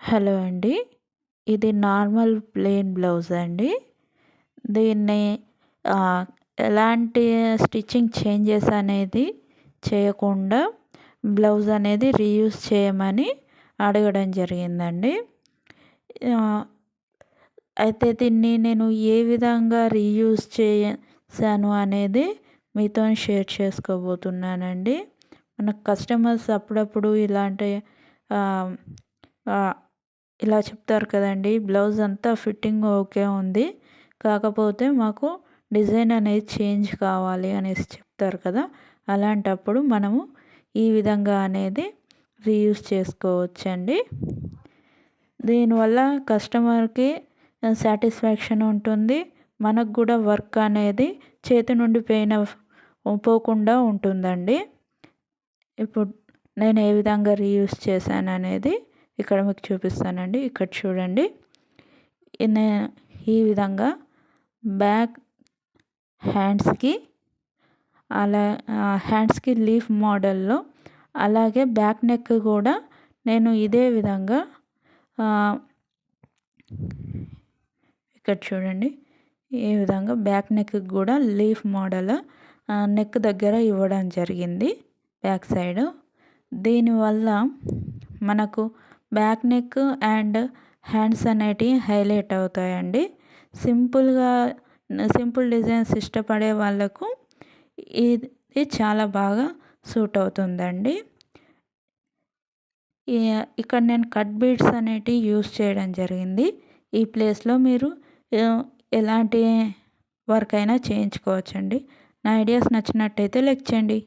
Hello అండి. ఇది normal plain blouse అండి. దీన్ని ఆహ్, ఎలాంటి స్టిచ్చింగ్ చేంజెస్ అనేది చేయకుండా బ్లౌజ్ అనేది రీయూజ్ చేయమని అడగడం జరిగిందండి. ఆహ్, అయితే దీన్ని నేను ఏ విధంగా రీయూజ్ చేశాను అనేది మీతోని షేర్ చేసుకోబోతున్నానండి. మన కస్టమర్స్ అప్పుడప్పుడు ఇలాంటి ఆహ్, ఆహ్, ఇలా చెప్తారు కదండీ! బ్లౌజ్ అంతా ఫిట్టింగ్ ఓకే ఉంది. కాకపోతే మాకు డిజైన్ అనేది చేంజ్ కావాలి అనేసి చెప్తారు కదా! అలాంటప్పుడు మనము ఈ విధంగా అనేది రీయూజ్ చేసుకోవచ్చండి. దీనివల్ల కస్టమర్‌కి సాటిస్ఫాక్షన్ ఉంటుంది. మనకు గూడా వర్క్ అనేది చేతి నుండి పోకుండా ఉంటుందండి. ఇప్పుడు నేను ఏ విధంగా రీయూజ్ చేశాననేది ఇక్కడ మీకు చూపిస్తానండి. ఇక్కడ చూడండి. నే ఈ విధంగా బ్యాక్ హ్యాండ్స్‌కి హ్యాండ్స్‌కి లీఫ్ మోడల్‌లో, అలాగే బ్యాక్ నెక్ కూడా నేను ఇదే విధంగా ఇక్కడ చూడండి. ఈ విధంగా బ్యాక్ నెక్‌కి కూడా లీఫ్ మోడల్ నెక్ దగ్గర ఇవ్వడం జరిగింది బ్యాక్ సైడ్. దీనివల్ల మనకు బ్యాక్ నెక్ అండ్ హ్యాండ్స్ అనేటివి హైలైట్ అవుతాయండి. సింపుల్ డిజైన్స్ ఇష్టపడే వాళ్ళకు ఇది చాలా బాగా సూట్ అవుతుందండి. ఇక్కడ నేను కట్ బీడ్స్ అనేటివి యూజ్ చేయడం జరిగింది. ఈ ప్లేస్‌లో మీరు ఎలాంటి వర్క్ అయినా చేయించుకోవచ్చండి. నా ఐడియాస్ నచ్చినట్టయితే లైక్ చేయండి.